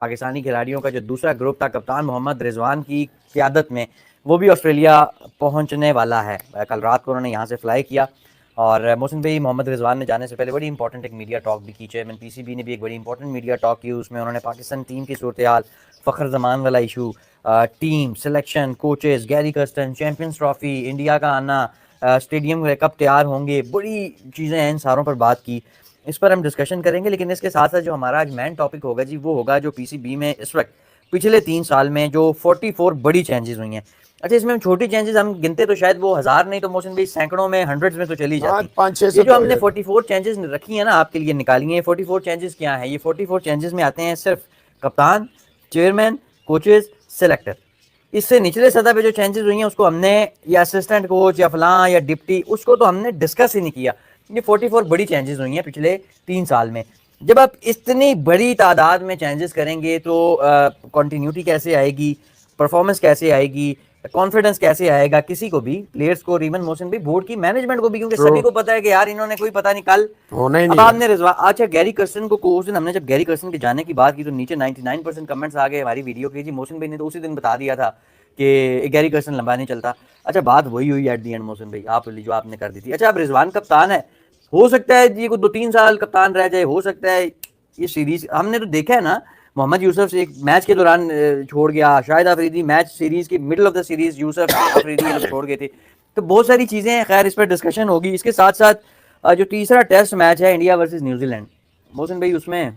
पाकिस्तानी खिलाड़ियों का जो दूसरा ग्रुप था कप्तान मोहम्मद रिजवान की क़यादत में, वो भी ऑस्ट्रेलिया पहुंचने वाला है। कल रात को उन्होंने यहाँ से फ्लाई किया और मोहसिन भाई, मोहम्मद रिजवान ने जाने से पहले बड़ी इंपॉर्टेंट एक मीडिया टॉक भी की। चेयरमैन पीसीबी ने भी एक बड़ी इंपॉर्टेंट मीडिया टॉक की। उसमें उन्होंने पाकिस्तान टीम की सूरत हाल, फ़खर जमान वाला issue, team selection, coaches, Gary Kirsten, champions trophy, India का आना, स्टेडियम कब तैयार होंगे, बड़ी चीज़ें हैं, इन सारों पर बात की। इस पर हम डिस्कशन करेंगे। लेकिन इसके साथ साथ जो हमारा आज मेन टॉपिक होगा जी, वो होगा जो पीसीबी में इस वक्त पिछले 3 साल में जो 44 बड़ी चेंजेस हुई हैं। अच्छा, इसमें हम छोटी चेंजेस हम गिनते तो शायद वो 1000 नहीं तो मोहसिन भाई सैकड़ों में, हंड्रेड्स में तो चली जाती। 5-6 ये जो हमने 44 चेंजेस रखी है ना आपके लिए निकाली है, 44 चेंजेस क्या है? ये 44 चेंजेस में आते हैं सिर्फ कप्तान, चेयरमैन, कोचेस, सेलेक्टर। इससे निचले सतह पे जो चेंजेस हुई हैं उसको हमने या असिस्टेंट कोच या फलां या डिप्टी, उसको तो हमने डिस्कस ही नहीं किया। ये 44 बड़ी चेंजेस हुई हैं पिछले 3 साल में। जब आप इतनी बड़ी तादाद में चेंजेस करेंगे तो कंटिन्यूटी कैसे आएगी, परफॉर्मेंस कैसे आएगी, कॉन्फिडेंस कैसे आएगा किसी को भी, प्लेयर्स को, रीमन मोहसिन भी, बोर्ड की मैनेजमेंट को भी, क्योंकि सभी को पता है कि यार इन्होंने कोई पता नहीं कल होना ही अब नहीं आपने रिजवा। अच्छा, गैरी कर्स्टन को उस दिन हमने जब गैरी कर्स्टन के जाने की बात की तो नीचे 99% कमेंट्स आ गए हमारी वीडियो के। जी मोहसिन भाई ने तो उसी दिन बता दिया था कि गैरी कर्स्टन लंबा नहीं चलता। अच्छा, बात वही हुई एट दी एंड मोहसिन भाई, आप जो आपने कर दी थी। अच्छा, अब रिजवान कप्तान है, हो सकता है जी को 2-3 साल कप्तान रह जाए, हो सकता है ये सीरीज हमने तो देखा है ना। मोहम्मद यूसुफ से एक मैच के दौरान छोड़ गया, शाहिद अफरीदी मैच सीरीज के middle of the series Yusuf Afridi ये लोग छोड़ गए थे। तो बहुत सारी चीज़ें हैं, खैर इस पर डिस्कशन होगी। इसके साथ साथ जो तीसरा टेस्ट मैच है इंडिया वर्सेस न्यूजीलैंड, मोहसिन भाई उसमें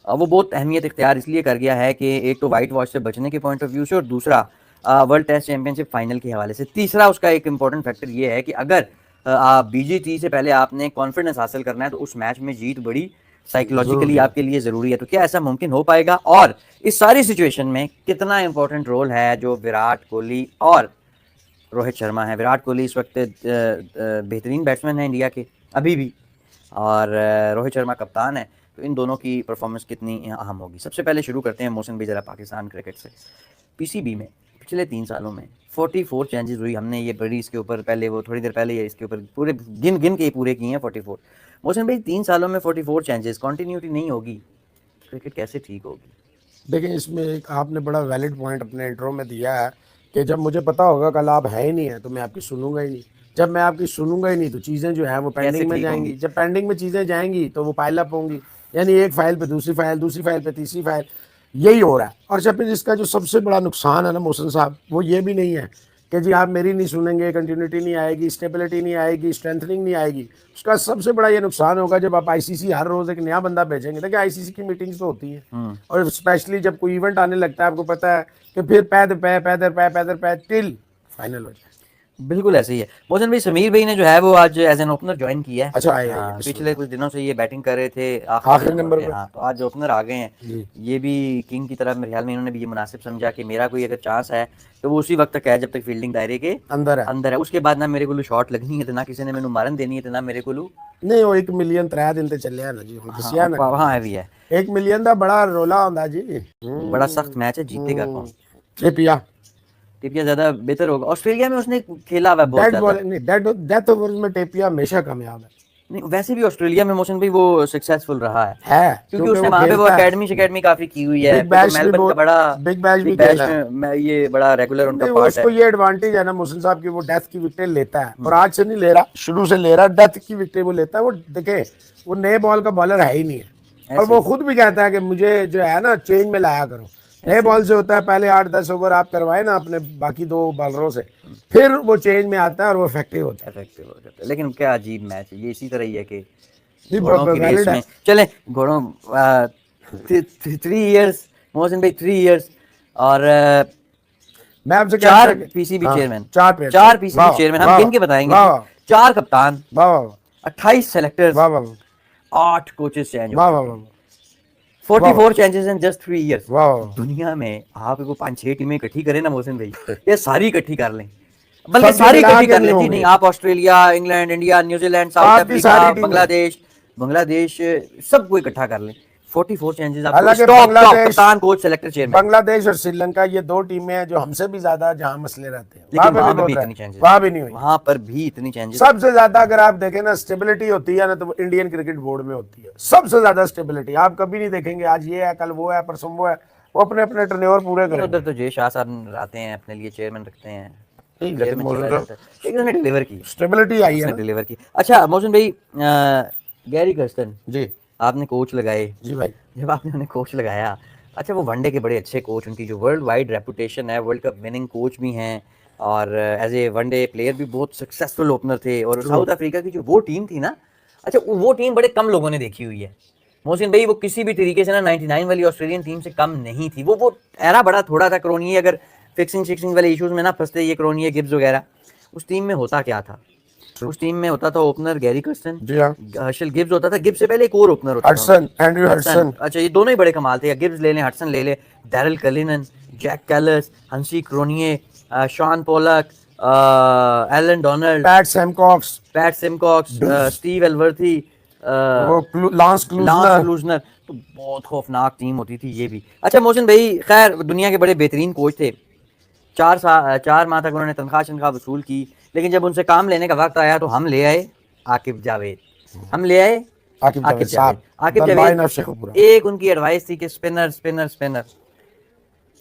वो बहुत अहमियत इख्तियार इसलिए कर गया है कि एक तो वाइट वॉश से बचने के पॉइंट ऑफ व्यू से, और दूसरा वर्ल्ड टेस्ट चैंपियनशिप फाइनल के हवाले से। तीसरा उसका एक इंपॉर्टेंट फैक्टर ये है कि अगर बीजीटी से पहले आपने कॉन्फिडेंस हासिल करना है तो उस मैच में जीत बड़ी साइकोलॉजिकली आपके लिए ज़रूरी है। तो क्या ऐसा मुमकिन हो पाएगा? और इस सारी सिचुएशन में कितना इंपॉर्टेंट रोल है जो विराट कोहली और रोहित शर्मा है। विराट कोहली इस वक्त बेहतरीन बैट्समैन है इंडिया के अभी भी, और रोहित शर्मा कप्तान है। तो इन दोनों की परफॉर्मेंस कितनी अहम होगी? सबसे पहले शुरू करते हैं मोहसिन भाई ज़रा पाकिस्तान क्रिकेट से। पीसीबी में पिछले 3 सालों में 44 चेंजेस हुई। हमने ये बड़ी इसके ऊपर पहले वो थोड़ी देर पहले ये इसके ऊपर पूरे गिन के पूरे किए हैं 44। मोहसिन भाई 3 सालों में 44 चेंजेस, कंटिन्यूटी नहीं होगी, क्रिकेट कैसे ठीक होगी? देखिए, इसमें एक आपने बड़ा वैलिड पॉइंट अपने इंट्रो में दिया है कि जब मुझे पता होगा कल आप है ही नहीं है तो मैं आपकी सुनूंगा ही नहीं। जब मैं आपकी सुनूंगा ही नहीं तो चीज़ें जो है वो पेंडिंग में जाएंगी। जब पेंडिंग में चीज़ें जाएंगी तो वो पाइल अप होंगी, यानी एक फाइल पे दूसरी फाइल, दूसरी फाइल पे तीसरी फाइल, यही हो रहा है। और जब फिर इसका जो सबसे बड़ा नुकसान है ना मोहसिन साहब, वो ये भी नहीं है कि जी आप मेरी नहीं सुनेंगे, कंटिन्यूटी नहीं आएगी, स्टेबिलिटी नहीं आएगी, स्ट्रेंथनिंग नहीं आएगी। उसका सबसे बड़ा ये नुकसान होगा जब आप आईसीसी हर रोज़ एक नया बंदा भेजेंगे। देखिए, आईसीसी की मीटिंग्स तो होती हैं और स्पेशली जब कोई इवेंट आने लगता है, आपको पता है कि फिर पैदर पै टिल फाइनल हो जाए। बिल्कुल ऐसे ही है मोहसिन भाई। समीर भाई ने जो है वो आज एज एन ओपनर ज्वाइन किया है। अच्छा, पिछले कुछ दिनों से ये बैटिंग कर रहे थे आखिरी नंबर पे। हाँ, तो आज ओपनर आ गए हैं। ये भी किंग की तरफ मेरे ख्याल में इन्होंने भी ये मुनासिब समझा कि मेरा कोई अगर चांस है तो वो उसी वक्त तक है जब तक फील्डिंग दायरे के अंदर है। उसके बाद ना मेरे को शॉट लगनी है, तो ना किसी ने मैंने मारन देनी है, तो ना मेरे को नहीं। वो 1 मिलियन 3 दिन ते चले ना जी, वहाँ है भी है। 1 मिलियन का बड़ा रोला होता जी, बड़ा सख्त मैच है, जीतेगा कौन? टेपिया ज्यादा बेहतर होगा। ऑस्ट्रेलिया में उसने खेला हुआ बहुत ज्यादा। डेथ ओवर्स में टेपिया हमेशा कामयाब है। नहीं, वैसे भी ऑस्ट्रेलिया में मोहसिन भाई वो सक्सेसफुल रहा है क्योंकि उसने वो वहाँ पे वो एकेडमी काफी की हुई है। बिग बैश भी खेला में ये बड़ा रेगुलर उनका पार्ट है। उसको ये एडवांटेज है ना मोहसिन साहब की, वो डेथ की विकेट लेता है और आज से नहीं ले रहा, शुरू से ले रहा, डेथ की विकेट वो लेता है। वो देखे, वो नए बॉल का बॉलर है ही नहीं है, और वो खुद भी कहता है कि मुझे जो है ना चेंज में लाया करो। नए बॉल से होता है पहले 8-10 ओवर आप करवाए ना अपने बाकी 2 बॉलरों से, फिर वो चेंज में आता है और वो इफेक्टिव होता है। लेकिन क्या अजीब मैच है ये। इसी तरह ही है कि घोड़ों की रेस में चले, घोड़ों 3 इयर्स मोहसिन भाई, 3 इयर्स और मैं आपसे 4 पीसीबी चेयरमैन, 4 पीसीबी चेयरमैन हम गिन के बताएंगे। 4 कप्तान, 28 selectors, 8 coaches change, 44 changes in just 3 years. दुनिया में आप को 5-6 टीमें इकट्ठी करें ना मोहसिन भाई, ये सारी इकट्ठी कर लें, बल्कि सारी इकट्ठी कर लें। नहीं, आप Australia, England, India, New Zealand, south Africa, Bangladesh सबको इकट्ठा कर लें, 44 चेंजेस आप हालांकि टॉप बांग्लादेश कप्तान कोच सेलेक्टर चेयरमैन, बांग्लादेश और श्रीलंका ये दो टीमें हैं जो हमसे भी ज्यादा जहां मसले रहते हैं, लेकिन वहां वहां पे पे भी भी बहुत इतनी है, चेंजेस, वहां भी नहीं हुई। वहां पर भी इतनी चेंजेस। सबसे ज्यादा अगर आप देखें ना स्टेबिलिटी होती है ना तो वो इंडियन क्रिकेट बोर्ड में होती है, सबसे ज्यादा स्टेबिलिटी। आप कभी नहीं देखेंगे आज ये है कल वो है परसों वो है, वो अपने अपने टर्नओवर पूरे नहीं, करेंगे। उधर तो जय शाह साहब आते हैं अपने लिए, चेयरमैन रखते हैं, ठीक है, गद्दे में चिपकाया जाता है, लेकिन उसने डिलीवर की, स्टेबिलिटी आई है उसने ना। डिलीवर की। अच्छा मोहसिन भाई, गैरी कर्स्टन जी आपने कोच लगाए, जी भाई। जब आपने उन्हें कोच लगाया, अच्छा वो वनडे के बड़े अच्छे कोच, उनकी जो वर्ल्ड वाइड रेपुटेशन है, वर्ल्ड कप विनिंग कोच भी हैं और एज ए वनडे प्लेयर भी बहुत सक्सेसफुल ओपनर थे, और True. साउथ अफ्रीका की जो वो टीम थी ना, अच्छा वो टीम बड़े कम लोगों ने देखी हुई है मोहसिन भाई, वो किसी भी तरीके से ना 99 वाली ऑस्ट्रेलियन टीम से कम नहीं थी। वो एरा बड़ा थोड़ा था, क्रोनिये अगर फिक्सिंग शिक्सिंग वाले इश्यूज में ना फंसते, ये क्रोनिये गिब्स वगैरह, उस टीम में होता क्या था, उस टीम में होता था ओपनर गैरी कर्स्टन, जी हाँ, हर्शल गिब्स होता था, गिब्स से पहले एक और ओपनर होता था हडसन, एंड्रयू हडसन। हडसन। अच्छा ये दोनों ही बड़े कमाल थे, या गिब्स ले लें, हडसन ले लें, Daryl Cullinan, Jack Kallis, Hansie Cronje, Shaun Pollock, Allan Donald, Pat Symcox, Pat Symcox, Steve Elworthy, वो लांस लांस क्लूजनर। क्लूजनर, तो बहुत खौफनाक टीम होती थी ये भी। अच्छा मोहसिन भाई, खैर दुनिया के बड़े बेहतरीन कोच थे, 4 माह तक उन्होंने तनख्वाह वसूल की, लेकिन जब उनसे काम लेने का वक्त आया तो हम ले आए आकिब जावेद, हम ले आए आकिब जावेद साहब, Aqib the line Javed. Of Sheikhpura. एक उनकी एडवाइस थी कि स्पिनर स्पिनर स्पिनर,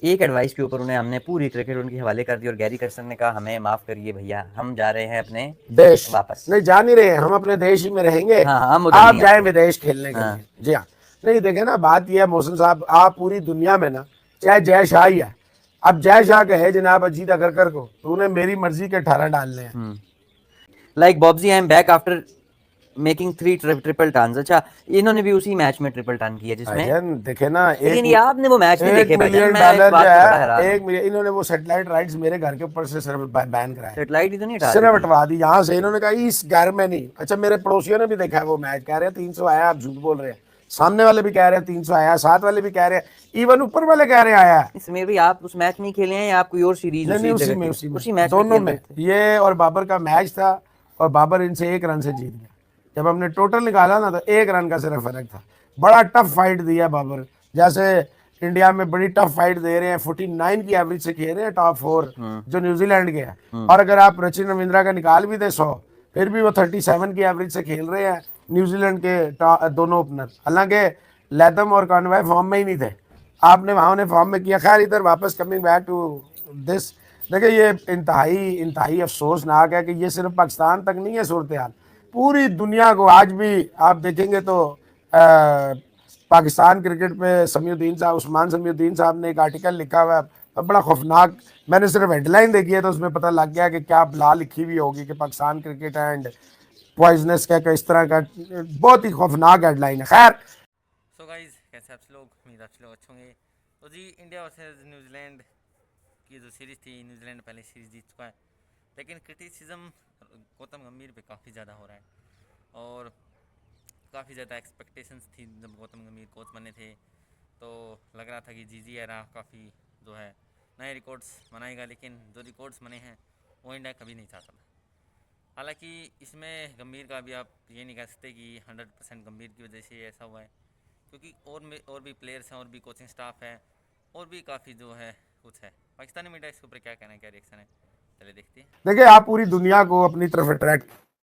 एक एडवाइस के ऊपर उन्हें हमने पूरी क्रिकेट उनके हवाले कर दी, और गैरी कर्सन ने कहा हमें माफ करिए भैया, हम जा रहे हैं अपने देश वापस। नहीं जा नहीं रहे, हम अपने देश ही में रहेंगे। हाँ हाँ, हम उधर आप नहीं जाए आते। विदेश खेलने के हाँ। लिए। जी हाँ, नहीं देखे ना, बात यह है मोहसिन साहब, आप पूरी दुनिया में ना, चाहे जय शाह ही है, अब जय शाह कहे जनाब अजीत अगरकर को, तो उन्हें मेरी मर्जी के 18 डालने हैं। Like Bobji, I am back after making 3 triple turns. अच्छा इन्होंने भी उसी मैच में ट्रिपल टर्न किया जिसमें, भाईजान देखे ना, लेकिन ये आपने वो मैच नहीं देखे $1 भाईजान, मिलियन मैं इस बात जो पे बड़ा हैरान है, हूं। 1 मिलियन इन्होंने वो सैटेलाइट राइट्स मेरे घर के ऊपर से सिर्फ बैन कराए, सेटेलाइट ही तो नहीं हटा सिर्फ रही थी। हटवा दी यहाँ से। इन्होंने कहा इस घर में नहीं। अच्छा मेरे पड़ोसियों ने भी देखा है वो मैच, कह रहे हैं 300 आया, आप झूठ बोल रहे हैं। सामने वाले भी कह रहे हैं 300 आया, साथ वाले भी कह रहे हैं, इवन ऊपर वाले कह रहे हैं आया है। इसमें भी आप उस मैच में खेले हैं या आप कोई और सीरीज नहीं नहीं, उसी उसी जगह में खेले? उसी उसी में मैच दोनों खेल में, रहे थे। ये और बाबर का मैच था, और बाबर इनसे 1 रन से जीत गया। जब हमने टोटल निकाला ना तो 1 रन का सिर्फ फर्क था। बड़ा टफ फाइट दिया बाबर, जैसे इंडिया में बड़ी टफ फाइट दे रहे हैं, 49 की एवरेज से खेल रहे हैं टॉप 4 जो न्यूजीलैंड के हैं। और अगर आप रचिन रविंद्रा का निकाल भी दे 100, फिर भी वो 37 की एवरेज से खेल रहे हैं न्यूजीलैंड के दोनों ओपनर। हालांकि लैथम और कॉनवे फॉर्म में ही नहीं थे, आपने वहाँ उन्हें फॉर्म में किया। खैर इधर वापस कमिंग बैक टू दिस, देखिए ये इंतहाई अफसोसनाक है कि ये सिर्फ पाकिस्तान तक नहीं है सूरत हाल, पूरी दुनिया को। आज भी आप देखेंगे तो पाकिस्तान क्रिकेट पे समीउद्दीन साहब, उस्मान समीउद्दीन साहब ने एक आर्टिकल लिखा हुआ है बड़ा खौफनाक, मैंने सिर्फ हेडलाइन देखी है तो उसमें पता लग गया कि क्या बला लिखी हुई होगी कि पाकिस्तान क्रिकेट एंड पॉइजनस का इस तरह का, बहुत ही खौफनाक हेडलाइन है। खैर सो गाइस, कैसे आप लोग, उम्मीद आप लोग अच्छे होंगे। तो जी, इंडिया वर्सेस न्यूजीलैंड की जो सीरीज़ थी, न्यूजीलैंड पहले सीरीज़ जीत चुका है, लेकिन क्रिटिसिज्म गौतम गंभीर पे काफ़ी ज़्यादा हो रहा है, और काफ़ी ज़्यादा एक्सपेक्टेशंस थी जब गौतम गंभीर कोच बने थे, तो लग रहा था कि जी एरा काफ़ी जो है नए रिकॉर्ड्स बनाएगा, लेकिन जो रिकॉर्ड्स बने हैं वो इंडिया कभी नहीं चाहता था। हालांकि इसमें गंभीर का भी आप ये नहीं कह सकते कि 100% गंभीर की वजह से ऐसा हुआ है, क्योंकि और भी प्लेयर्स हैं, और भी कोचिंग स्टाफ है, और भी काफ़ी जो है कुछ है। पाकिस्तानी मीडिया इसके ऊपर क्या कहना है, क्या रिएक्शन है, चले देखते हैं। देखिए, आप पूरी दुनिया को अपनी तरफ अट्रैक्ट,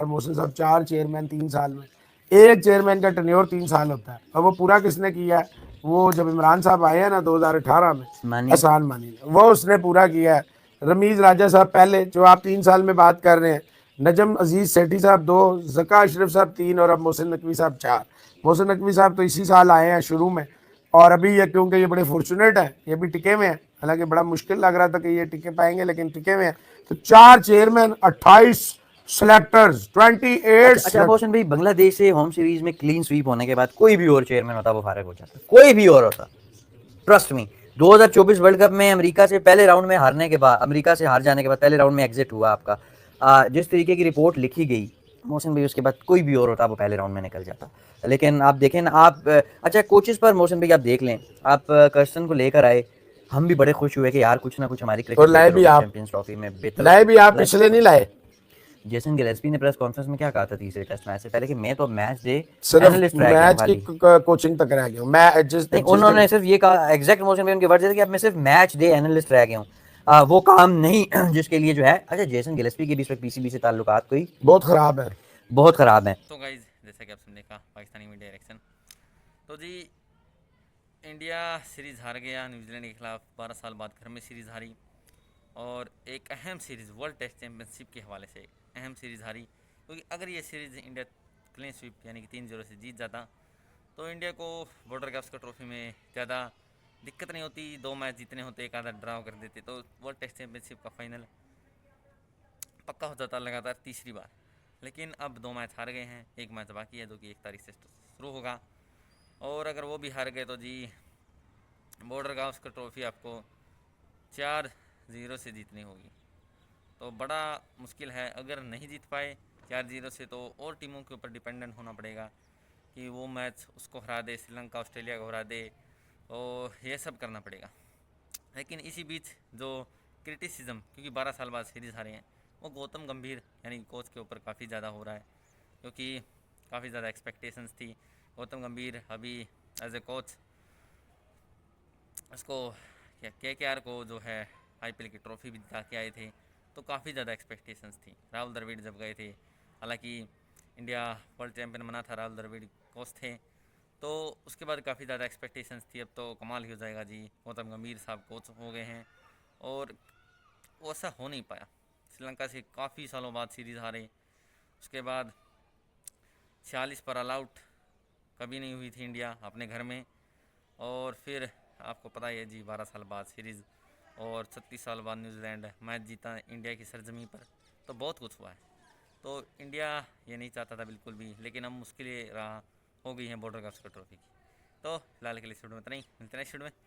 मोहसिन साहब 4 चेयरमैन 3 साल में, एक चेयरमैन का टेन्योर 3 साल होता है, और वो पूरा किसने किया है? वो जब इमरान साहब आए हैं ना 2018 में, एहसान मानी ने, वो उसने पूरा किया है। रमीज राजा साहब पहले, जो आप 3 साल में बात कर रहे हैं, नजम अजीज सेठी साहब 2, ज़का अशरफ साहब 3, और अब मोहसिन नकवी साहब 4। मोहसिन नकवी साहब तो इसी साल आए हैं शुरू में, और अभी ये क्योंकि ये बड़े फॉर्चुनेट हैं, ये भी टिके हुए हैं, हालांकि बड़ा मुश्किल लग रहा था कि ये टिके पाएंगे, लेकिन टिके हुए हैं। तो 4 चेयरमैन, 28 सेलेक्टर्स, 28। अच्छा रोशन भाई, बांग्लादेश से होम सीरीज में क्लीन स्वीप होने के बाद कोई भी और चेयरमैन होता वो फारग हो जाता, कोई भी और होता, ट्रस्ट मी। 2024 वर्ल्ड कप में अमेरिका से पहले राउंड में हारने के बाद, अमेरिका से हार जाने के बाद पहले राउंड में एग्जिट हुआ आपका, जिस तरीके की रिपोर्ट लिखी गई मोहसिन भाई, उसके बाद कोई भी और होता वो पहले राउंड में निकल जाता। लेकिन आप देखें ना, आप अच्छा कोचेस पर मोहसिन भाई आप देख लें, आप कर्सन को लेकर आए, हम भी बड़े खुश हुए कि यार कुछ ना कुछ हमारी और लाए भी आप, चैंपियंस ट्रॉफी में बेहतर लाए भी आप, पिछले नहीं लाए। जेसन गिलेस्पी ने प्रेस कॉन्फ्रेंस में क्या कहा था तीसरे टेस्ट मैच से पहले कि मैं तो मैच डे सिर्फ एनालिस्ट रह गया हूं मैच की खाली। कोचिंग तक रह गया हूँ मैं जिस नहीं, जिस दिन उन्होंने सिर्फ ये कहा, एग्जैक्ट मोशन में उनके वर्ड थे कि अब मैं सिर्फ मैच डे एनालिस्ट रह गया हूँ, वो काम नहीं जिसके लिए जो है। अच्छा, जेसन गिलेस्पी के भी इस वक्त पीसीबी से ताल्लुकात कोई बहुत ख़राब है। बहुत ख़राब हैं। तो गाइज जैसा कि आपने देखा पाकिस्तानी मीडिया रिएक्शन, तो जी इंडिया सीरीज़ हार गया न्यूजीलैंड के खिलाफ, 12 साल बाद घर में सीरीज़ हारी, और एक अहम सीरीज़ वर्ल्ड टेस्ट चैंपियनशिप के हवाले से अहम सीरीज़ हारी, क्योंकि अगर ये सीरीज़ इंडिया क्लीन स्वीप यानी कि 3-0 से जीत जाता तो इंडिया को बॉर्डर गावस्कर ट्रॉफी में ज़्यादा दिक्कत नहीं होती, 2 मैच जीतने होते, एक आधा ड्रॉ कर देते तो वर्ल्ड टेस्ट चैंपियनशिप का फाइनल पक्का हो जाता लगातार तीसरी बार। लेकिन अब 2 मैच हार गए हैं, एक मैच बाकी है जो कि 1 तारीख से शुरू होगा, और अगर वो भी हार गए तो जी बॉर्डर गावस्कर ट्रॉफी आपको 4-0 से जीतनी होगी। तो बड़ा मुश्किल है, अगर नहीं जीत पाए 4-0 से तो और टीमों के ऊपर डिपेंडेंट होना पड़ेगा कि वो मैच उसको हरा दे, श्रीलंका ऑस्ट्रेलिया को हरा दे, और ये सब करना पड़ेगा। लेकिन इसी बीच जो क्रिटिसिज्म, क्योंकि 12 साल बाद सीरीज़ हारे हैं, वो गौतम गंभीर यानी कोच के ऊपर काफ़ी ज़्यादा हो रहा है, क्योंकि काफ़ी ज़्यादा एक्सपेक्टेशंस थी। गौतम गंभीर अभी एज ए कोच उसको KKR को जो है IPL की ट्रॉफी भी जिता के आए थे, तो काफ़ी ज़्यादा एक्सपेक्टेशंस थी। राहुल द्रविड़ जब गए थे, हालांकि इंडिया वर्ल्ड चैंपियन बना था, राहुल द्रविड़ कोच थे, तो उसके बाद काफ़ी ज़्यादा एक्सपेक्टेशंस थी, अब तो कमाल ही हो जाएगा जी, गौतम गंभीर साहब कोच हो गए हैं, और वो ऐसा हो नहीं पाया। श्रीलंका से काफ़ी सालों बाद सीरीज़ हारे, उसके बाद 46 पर ऑल आउट कभी नहीं हुई थी इंडिया अपने घर में, और फिर आपको पता ही है जी 12 साल बाद सीरीज़, और 36 साल बाद न्यूजीलैंड मैच जीता इंडिया की सरजमी पर, तो बहुत कुछ हुआ है। तो इंडिया ये नहीं चाहता था बिल्कुल भी, लेकिन अब मुश्किलें रहा हो गई हैं बॉर्डर गावस्कर ट्रॉफी की। तो फिलहाल के लिए इस वीडियो में इतना ही, मिलते हैं नेक्स्ट वीडियो में।